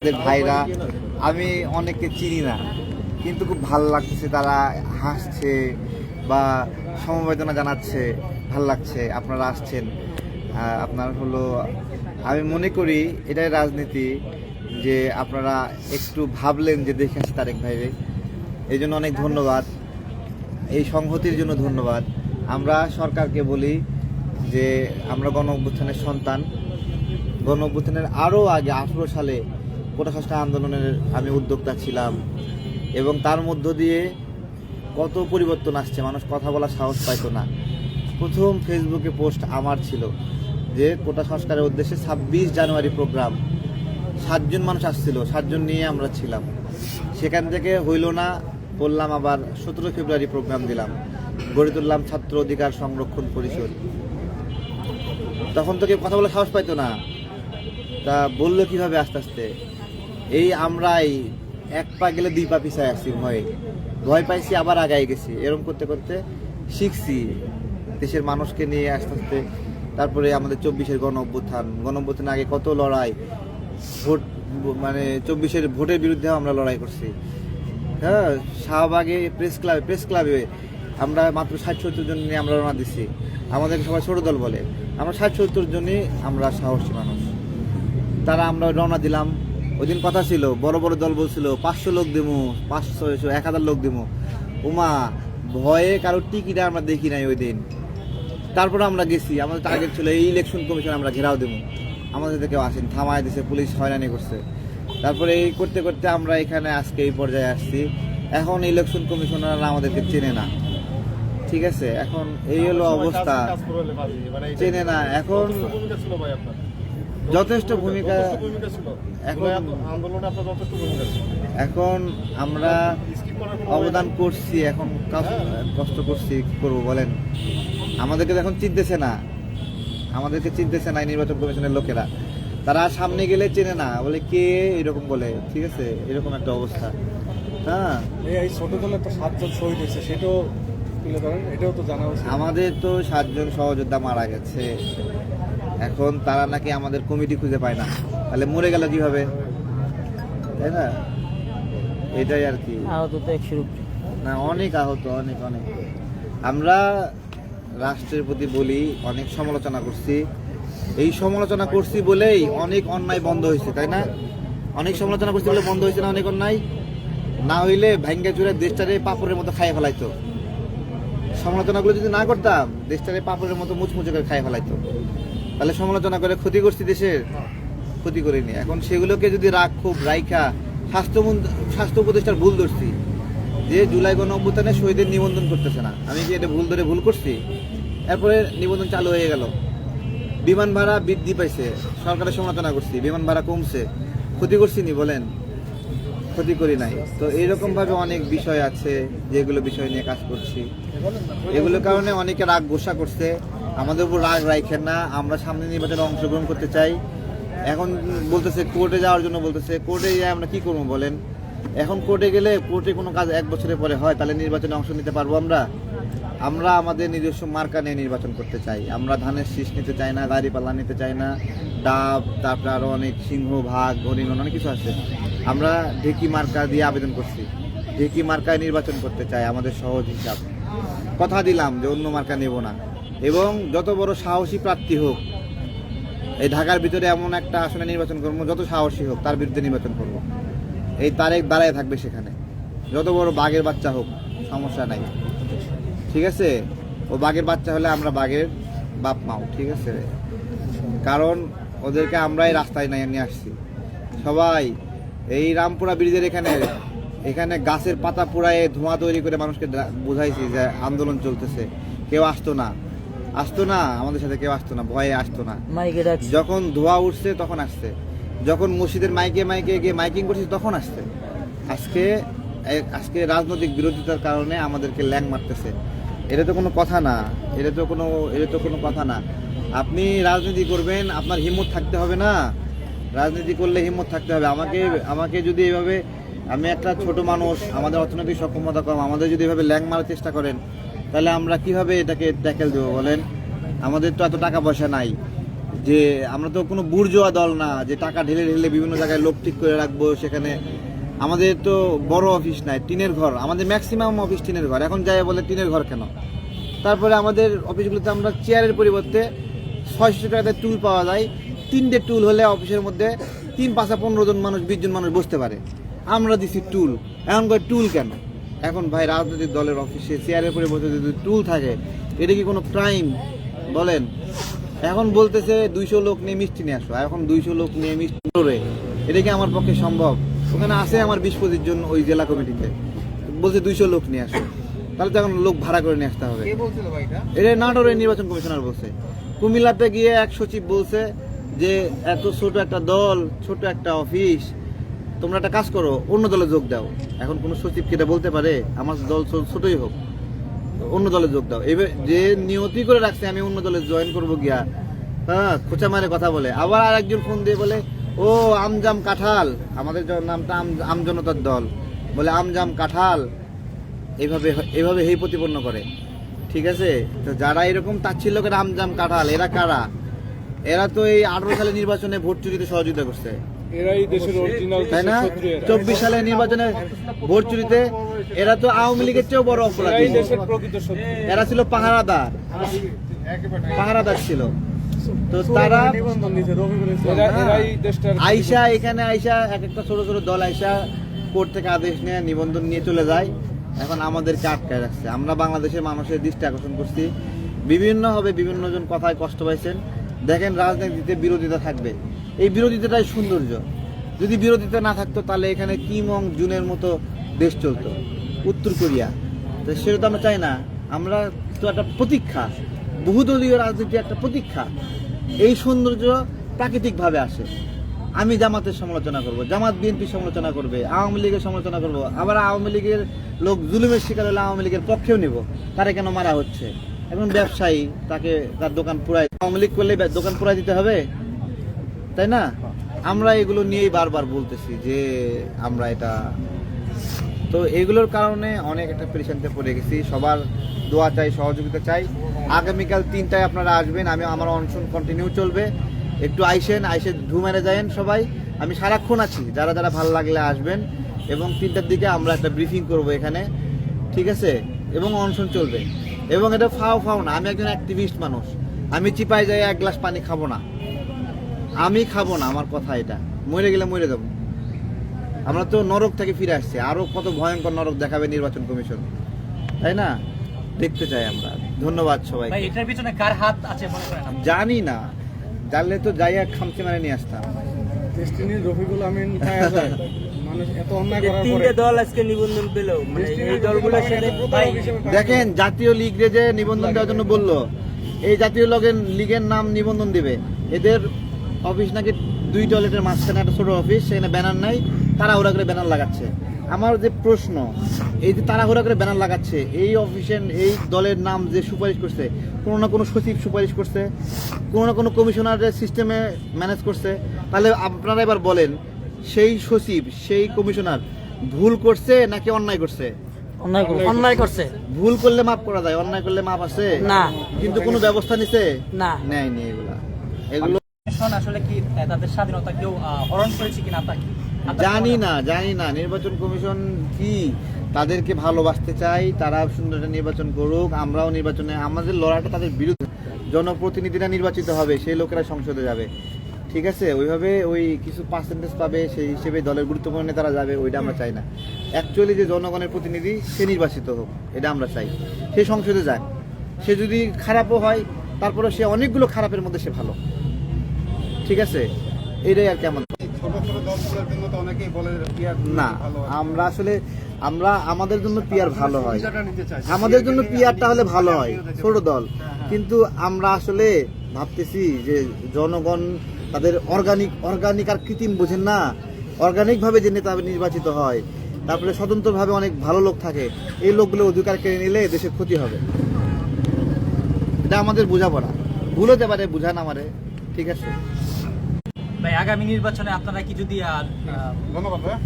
ভাইরা আমি অনেককে চিনি না, কিন্তু খুব ভালো লাগছে, তারা হাসছে বা সমবেদনা জানাচ্ছে, ভাল লাগছে। আপনারা আসছেন, আপনার হলো আমি মনে করি এটাই রাজনীতি, যে আপনারা একটু ভাবলেন যে দেখে আসি তারেক ভাইরে, এই জন্য অনেক ধন্যবাদ। এই সংহতির জন্য ধন্যবাদ। আমরা সরকারকে বলি যে আমরা গণ অভ্যুত্থানের সন্তান। গণ অভ্যুত্থানের আরও আগে 18 সালে কোটা সংস্কার আন্দোলনের আমি উদ্যোক্তা ছিলাম, এবং তার মধ্য দিয়ে কত পরিবর্তন আসছে। মানুষ কথা বলার সাহস পাইতো না। প্রথম ফেসবুকে পোস্ট আমার ছিল যে কোটা সংস্কারের উদ্দেশ্যে 26 জানুয়ারি প্রোগ্রাম, 7 জন মানুষ আসছিল, 7 জন নিয়ে আমরা ছিলাম। সেখান থেকে হইল না, বললাম আবার 17 ফেব্রুয়ারি প্রোগ্রাম দিলাম, গড়ে তুললাম ছাত্র অধিকার সংরক্ষণ পরিষদ। তখন তো কেউ কথা বলার সাহস পাইতো না, তা বললো কিভাবে আস্তে আস্তে। এই আমরাই এক পা গেলে 2 পা পিছায় আসছি, ভয় পাইছি, আবার আগায় গেছি। এরকম করতে করতে শিখছি দেশের মানুষকে নিয়ে আস্তে আস্তে। তারপরে আমাদের 24-এর গণ অভ্যুত্থানের আগে কত লড়াই, ভোট মানে 24-এর ভোটের বিরুদ্ধেও আমরা লড়াই করছি। হ্যাঁ, শাহবাগে প্রেস ক্লাবে আমরা মাত্র 60-70 জন নিয়ে আমরা রওনা দিচ্ছি। আমাদের সবাই ছোট দল বলে, আমরা 60-70 জনই আমরা সাহসী মানুষ। তারা আমরা রওনা দিলাম। ওই দিন কথা ছিল, বড় বড় দল বলছিল 500 লোক দেবো, 500, 1000 লোক দেবো। উমা ভয়ে কারোর টিকিট আমরা দেখি নাই ওই দিন। তারপরে আমরা গেছি, আমাদের টার্গেট ছিল এই ইলেকশন কমিশন আমরা ঘেরাও দেবো। আমাদের কেউ আসেন, থামায় দিছে, পুলিশ হয়রানি করছে। তারপরে এই করতে করতে আমরা এখানে আজকে এই পর্যায়ে আসছি। এখন ইলেকশন কমিশনাররা আমাদেরকে চেনে না, ঠিক আছে? এখন এই হলো অবস্থা, চেনে না। এখন যথেষ্ট ভূমিকা, এখন আমরা অবদান করছি, এখন কষ্ট করছি, কি করবো বলেন? আমাদেরকে এখন চিনতেছে না, আমাদেরকে চিনতেছে না নির্বাচন কমিশনের লোকেরা। তারা সামনে গেলে চেনে না, বলে কে এরকম বলে, ঠিক আছে? এরকম একটা অবস্থা। হ্যাঁ, এই ছোট দলে তো 7 জন শহীদ হয়েছে, সেটাও তুলে ধরেন, এটাও তো জানা উচিত। আমাদের তো 7 জন সহযোদ্ধা মারা গেছে। এখন তারা নাকি আমাদের কমিটি খুঁজে পায় না, তাহলে মরে গেল কিভাবে, তাই না? এটাই আর কি। আহত তো 100 না, অনেক আহত, অনেক অনেক। আমরা রাষ্ট্রের প্রতি বলি, অনেক সমালোচনা করছি। এই সমালোচনা করছি বলেই অনেক অন্যায় বন্ধ হয়েছে, তাই না? অনেক সমালোচনা করছি বলে বন্ধ হয়েছে না অনেক অন্যায়? না হইলে ভাঙ্গা চুরে দেশটারে পাপড়ের মতো খাইয়ে ফেলাইতো। সমালোচনাগুলো যদি না করতাম, দেশটারে পাপড়ের মতো মুচমুচে করে খাইয়ে ফেলাইতো। তাহলে সমালোচনা করে ক্ষতি করছি দেশের? ক্ষতি করিনি। এখন সেগুলোকে যদি রাইখা স্বাস্থ্য উপদেষ্টার ভুল ধরছি যে জুলাই গণ অভ্যুত্থানে শহীদের নিবন্ধন করতেছে না, আমি কি এটা ভুল করছি? এরপরে নিবন্ধন চালু হয়ে গেল। বিমান ভাড়া বৃদ্ধি পাইছে, সরকারের সমালোচনা করছি, বিমান ভাড়া কমছে। ক্ষতি করছি নি বলেন? ক্ষতি করি নাই। তো এইরকম ভাবে অনেক বিষয় আছে যেগুলো বিষয় নিয়ে কাজ করছি। এগুলোর কারণে অনেকে রাগ গোসা করছে, আমাদের উপর রাগ রাখেন না। আমরা সামনে নির্বাচনে অংশগ্রহণ করতে চাই। এখন বলতেছে কোর্টে যাওয়ার জন্য, বলতেছে কোর্টে গিয়ে আমরা কি করবো বলেন? এখন কোর্টে গেলে, কোর্টে কোনো কাজ 1 বছরের পরে হয়, তাহলে নির্বাচনে অংশ নিতে পারবো আমরা? আমরা আমাদের নিজস্ব মার্কা নিয়ে নির্বাচন করতে চাই। আমরা ধানের শীষ নিতে চাই না, দাঁড়িপাল্লা নিতে চাই না, ডাব, তারপরে আরো অনেক সিংহ, ভাগ, হরিণ, অনেক কিছু আছে। আমরা ঢেকি মার্কা দিয়ে আবেদন করছি, ঢেকি মার্কায় নির্বাচন করতে চাই। আমাদের সহজ হিসাব, কথা দিলাম যে অন্য মার্কা নেব না। এবং যত বড় সাহসী প্রার্থী হোক, এই ঢাকার ভিতরে এমন একটা আসনে নির্বাচন করবো, যত সাহসী হোক তার বিরুদ্ধে নির্বাচন করব। এই তারেক দাঁড়ায় থাকবে সেখানে, যত বড় বাঘের বাচ্চা হোক, সমস্যা নাই, ঠিক আছে? ও বাঘের বাচ্চা হলে আমরা বাঘের বাপ মাও, ঠিক আছে? কারণ ওদেরকে আমরাই রাস্তায় নিয়ে আসছি সবাই। এই রামপুরা ব্রিজের এখানে গাছের পাতা পুড়ায় ধোঁয়া তৈরি করে মানুষকে বুঝাইছি যে আন্দোলন চলতেছে। কেউ আসতো না, আমাদের সাথে কেউ আসতো না, ভয়ে আসতো না। যখন ধোঁয়া উঠছে তখন আসছে, যখন মসজিদের মাইকে গিয়ে মাইকিং করছি তখন আসছে। আজকে রাজনৈতিক বিরোধিতার কারণে আমাদেরকে ল্যাং মারতেছে। এটা তো কোনো কথা না, এটা তো কোনো কথা না। আপনি রাজনীতি করবেন, আপনার হিম্মত থাকতে হবে না? রাজনীতি করলে হিম্মত থাকতে হবে। আমাকে যদি এভাবে, আমি একটা ছোট মানুষ, আমাদের অর্থনৈতিক সক্ষমতা কম, আমাদের যদি এভাবে ল্যাং মারার চেষ্টা করেন, তাহলে আমরা কিভাবে এটাকে ট্যাকেল দেবো বলেন? আমাদের তো এত টাকা পয়সা নাই যে আমরা তো কোনো বুর্জোয়া দল না যে টাকা ঢেলে ঢেলে বিভিন্ন জায়গায় লোক ঠিক করে রাখবো সেখানে। আমাদের তো বড় অফিস নাই, টিনের ঘর, আমাদের ম্যাক্সিমাম অফিস টিনের ঘর। এখন যাই বলে টিনের ঘর কেন? তারপরে আমাদের অফিসগুলোতে আমরা চেয়ারের পরিবর্তে 600 টাকাতে টুল পাওয়া যায়। 3টে টুল হলে অফিসের মধ্যে 3, 5, 15 জন মানুষ, 20 জন মানুষ বসতে পারে। আমরা দিছি টুল, এখন কয় টুল কেন? এখন ভাই রাজনৈতিক দলের অফিসে চেয়ারের পরিবর্তে যদি টুল থাকে, এটা কি কোনো ক্রাইম বলেন? এখন বলতেছে 200 লোক নিয়ে মিষ্টি নিয়ে আসো, এখন 200 লোক নিয়ে মিষ্টি করে এটা কি আমার পক্ষে সম্ভব? ওখানে আছে আমার 20-25 জন ওই জেলা কমিটিতে, বলছে 200 লোক নিয়ে আসো, তাহলে তো এখন লোক ভাড়া করে নিয়ে আসতে হবে। এটা নাটোরের নির্বাচন কমিশনার বলছে। কুমিল্লাতে গিয়ে এক সচিব বলছে যে এত ছোট একটা দল, ছোট একটা অফিস, তোমরা একটা কাজ করো, অন্য দলে যোগ দাও। এখন কোনো সচিব কি এটা বলতে পারে আমার দল ছোটই হোক, অন্য দলে যোগ দাও? এবার যে নিয়তি করে রাখছে আমি অন্য দলে জয়েন করবো গিয়া, হ্যাঁ, খোঁচা মারে কথা বলে। আবার আর একজন ফোন দিয়ে বলে ও আমজাম কাঁঠাল, আমাদের নামটা আমজনতার দল, বলে আমজাম কাঁঠাল, এইভাবে এইভাবে হেই প্রতিপন্ন করে। ঠিক আছে, তো যারা এরকম তাচ্ছিল্য করে আমজাম কাঁঠাল, এরা কারা? এরা তো এই 18 সালে নির্বাচনে ভোট চুরিতে সহযোগিতা করছে, এরাই দেশের অরিজিনাল, তাই না? 24 সালে নির্বাচনে ভোট চুরিতে এরা তো আওয়ামী লীগের চেয়েও বড় অপরাধী। এরাই দেশের প্রকৃত শত্রু। এরা ছিল পাহারাদার ছিল। তো তারা নিবন্ধন দিয়েছে রবিউলের, এরাই দেশটার আইসা, এখানে আইসা এক একটা ছোট ছোট দল আইসা কোর্ট থেকে আদেশ নিয়ে নিবন্ধন নিয়ে চলে যায়। এখন আমাদেরকে আটকায় রাখছে। আমরা বাংলাদেশের মানুষের দৃষ্টি আকর্ষণ করছি বিভিন্নভাবে, বিভিন্ন জন কথায় কষ্ট পাইছেন। দেখেন, রাজনীতিতে বিরোধিতা থাকবে, এই বিরোধিতাটাই সৌন্দর্য। যদি বিরোধিতা না থাকতো তাহলে এখানে কিম জং জুনের মতো দেশ চলতো, উত্তর কোরিয়া। তো সেটা তো আমরা চাই না। আমরা তো একটা প্রতীক্ষা, বহুদলীয় রাজনীতি একটা প্রতীক্ষা। এই সৌন্দর্য প্রাকৃতিকভাবে আসে। আমি জামাতের সমালোচনা করব, জামাত বিএনপির সমালোচনা করবে, আওয়ামী লীগের সমালোচনা করব, আবার আওয়ামী লীগের লোক জুলুমের শিকার হলে আওয়ামী লীগের পক্ষেও নিব। তারা কেন মারা হচ্ছে? এখন ব্যবসায়ী, তাকে তার দোকান পুরাই, আওয়ামী লীগ করলে দোকান পুরাই দিতে হবে, তাই না? আমরা এগুলো নিয়েই বারবার বলতেছি যে আমরা এটা, তো এগুলোর কারণে অনেক একটা পেরেশানিতে পড়ে গেছি। সবার দোয়া চাই, সহযোগিতা চাই। আগামীকাল 3টায় আপনারা আসবেন, আমার অনশন কন্টিনিউ চলবে। একটু আইসে মেরে যায়েন সবাই। আমি সারাক্ষণ আছি, যারা যারা ভালো লাগলে আসবেন। এবং 3টার দিকে আমরা একটা ব্রিফিং করব এখানে, ঠিক আছে? এবং অনশন চলবে। এবং এটা ফাও না, আমি একজন অ্যাক্টিভিস্ট মানুষ। আমি চিপায় যাই 1 গ্লাস পানি খাবো না, আমি খাবো না, আমার কথা এটা। মরে গেলে মরে যাবো। আমরা তো নরক থেকে ফিরে আসছি, আরো কত ভয়ঙ্কর নরক দেখাবে নির্বাচন কমিশন, তাই না? দেখতে চাই আমরা। ধন্যবাদ সবাই। ভাই, এটার পিছনে কার হাত আছে মনে করেন আপনি? জানি না, জানলে তো যাইয়া খামচে মারে নিয়ে আসতাম। ডেস্টিনির রফিকুল আমিন পাওয়া যায়। মানুষ এত অন্যায় করার পরে 3টে দল আজকে নিবন্ধন পেল, মানে এই দলগুলোর সাথে দেখেন, জাতীয় লীগ যে নিবন্ধন দেওয়ার জন্য বললো, এই জাতীয় লীগের নাম নিবন্ধন দিবে। এদের অফিস নাকি 2 টয়লেটের মাঝখানে একটা ছোট অফিস, সেখানে ব্যানার নাই, তাড়াহুড়া করে ব্যানার লাগাচ্ছে। আমার যে প্রশ্ন, এই যে তাড়াহুড়া করে ব্যানার লাগাচ্ছে, এই অফিসের এই দলের নাম যে সুপারিশ করছে, কোনো না কোনো সচিব সুপারিশ করছে, কোনো না কোনো কমিশনারের সিস্টেমে ম্যানেজ করছে। তাহলে আপনারা এবার বলেন, সেই সচিব, সেই কমিশনার ভুল করছে নাকি অন্যায় করছে? অন্যায় করছে। ভুল করলে মাফ করা যায়, অন্যায় করলে মাফ আছে না। কিন্তু কোনো ব্যবস্থা নিছে না। নেয়নি। এগুলো এখন আসলে কি তাদের স্বাধীনতা কেউ হরণ করেছে কিনা তা কি জানি না। নির্বাচন কমিশন কি তাদেরকে ভালোবাসতে চাই, তারা সুন্দর একটা নির্বাচন করুক। আমরাও নির্বাচনে, আমাদের লড়াইটা তাদের বিরুদ্ধে। জনপ্রতিনিধিরা নির্বাচিত হবে, সেই লোকেরা সংসদে যাবে, ঠিক আছে? ওইভাবে ওই কিছু পার্সেন্টেজ পাবে, সেই হিসেবে দলের গুরুত্বপূর্ণ নেতারা যাবে, ওইটা আমরা চাই না। অ্যাকচুয়ালি যে জনগণের প্রতিনিধি সে নির্বাচিত হোক, এটা আমরা চাই। সে সংসদে যাক, সে যদি খারাপও হয় তারপরে সে অনেকগুলো খারাপের মধ্যে সে ভালো, ঠিক আছে? এটাই আর কেমন না, আমরা আসলে আমাদের জন্য পিয়ার ভালো হয়, আমাদের জন্য পিয়ারটা হলে ভালো হয়, ছোট দল। কিন্তু আমরা আসলে ভাবতেছি যে জনগণ তাদের অর্গানিক আর কৃত্রিম বোঝেন না। অর্গানিক ভাবে যে নেতা নির্বাচিত হয়, তারপরে স্বতন্ত্রভাবে অনেক ভালো লোক থাকে, এই লোকগুলো অধিকার কেড়ে নিলে দেশের ক্ষতি হবে। এটা আমাদের বোঝাপড়া, ভুল হতে পারে, বুঝান আমারে, ঠিক আছে? ভাই, আগামী নির্বাচনে আপনারা কি যদি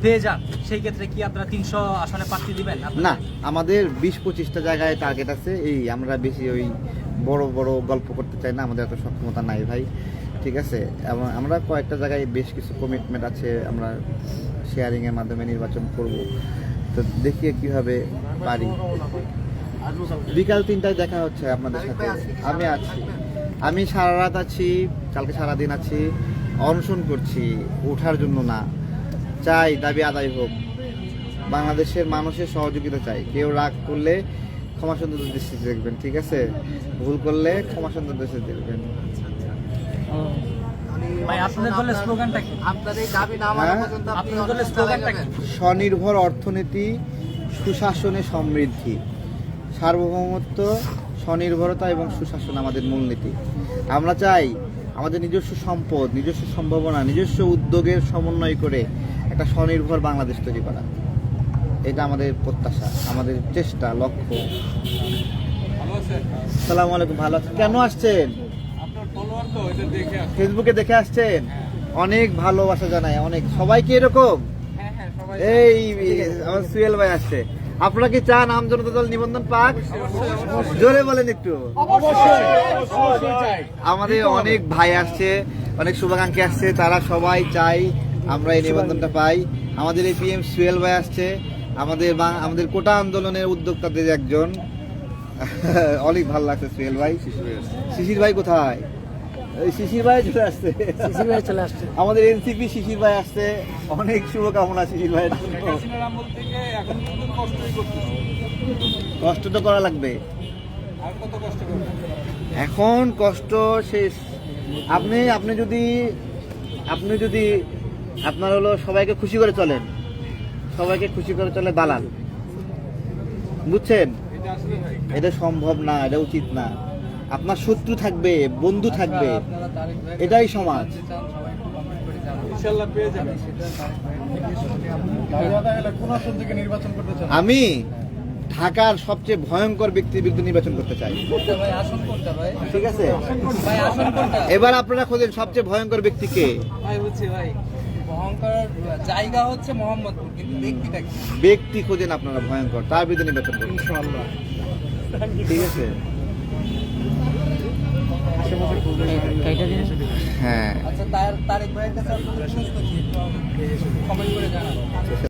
পেয়ে যান, সেই ক্ষেত্রে কি আপনারা 300 আসনে প্রার্থী দিবেন? না, আমাদের 20-25টা জায়গায় টার্গেট আছে। এই আমরা বেশি ওই বড় বড় গল্প করতে চাই না, আমাদের এত সক্ষমতা নাই ভাই। ঠিক আছে, এবং আমরা কয়েকটা জায়গায় বেশ কিছু কমিটমেন্ট আছে, আমরা শেয়ারিংয়ের মাধ্যমে নির্বাচন করব। তো দেখি কিভাবে পারি। বিকাল 3টায় দেখা হচ্ছে আপনাদের সাথে। আমি আছি, আমি সারা রাত আছি, কালকে সারাদিন আছি, অনশন করছি, ওঠার জন্য না। চাই দাবি আদায় হোক, বাংলাদেশের মানুষের সহযোগিতা চাই। কেউ রাগ করলে ক্ষমা সুন্দর দৃষ্টিতে দেখবেন, ঠিক আছে? ভুল করলে ক্ষমা সুন্দর দৃষ্টিতে দেখবেন। ভাই আপনাদের দলের স্লোগানটা কি? আপনাদের দলের স্লোগানটা কি? স্বনির্ভর অর্থনীতি, সুশাসনে সমৃদ্ধি, সার্বভৌমত্ব, স্বনির্ভরতা এবং সুশাসন আমাদের মূলনীতি। আমরা চাই আমাদের নিজস্ব সম্পদ, নিজস্ব সম্ভাবনা, নিজস্ব উদ্যোগের সমন্বয় করে একটা স্বনির্ভর বাংলাদেশ তৈরি করা। এটা আমাদের প্রত্যাশা, আমাদের চেষ্টা, লক্ষ্য। আসসালামু আলাইকুম, ভালো আছেন? কেন আসছেন? ফেসবুকে দেখে আসছেন? অনেক ভালোবাসা জানাই, অনেক। সবাইকে এরকম? এই আমার সুয়েল ভাই আসছে। আপনারা কি চান আম জনতা দল নিবন্ধন পাক? জোরে বলেন একটু। আমাদের অনেক ভাই আসছে, অনেক শুভাকাঙ্ক্ষী আসছে, তারা সবাই চাই আমরা এই নিবন্ধনটা পাই। আমাদের এই PM সুয়েল ভাই আসছে, আমাদের কোটা আন্দোলনের উদ্যোক্তাদের একজন। অনেক ভালো লাগছে সুয়েল ভাই। শিশির ভাই কোথায়? এই শিশির ভাই চলে আসছে। শিশির ভাই চলে আসছে। আমাদের NCP শিশির ভাই আসছে, অনেক শুভকামনা শিশির ভাইয়ের জন্য। কষ্ট তো করা লাগবে, এখন কষ্ট শেষ। আপনি যদি আপনার হলো সবাইকে খুশি করে চলেন, সবাইকে খুশি করে চলে দালাল, বুঝছেন? এটা সম্ভব না, এটা উচিত না। আপনার শত্রু থাকবে, বন্ধু থাকবে, এটাই সমাজ। আমি ঢাকার সবচেয়ে ভয়ঙ্কর ব্যক্তির বিরুদ্ধে নির্বাচন করতে চাই, ঠিক আছে? এবার আপনারা খোঁজেন সবচেয়ে ভয়ঙ্কর ব্যক্তি কে? জায়গা হচ্ছে মোহাম্মদপুর, কিন্তু ব্যক্তিটা কি? ব্যক্তি খোঁজেন আপনারা ভয়ঙ্কর, তার বিরুদ্ধে নির্বাচন করবেন, ঠিক আছে? হ্যাঁ, আচ্ছা, তার ভাইয়ের কাছে কমেন্ট করে জানাবো।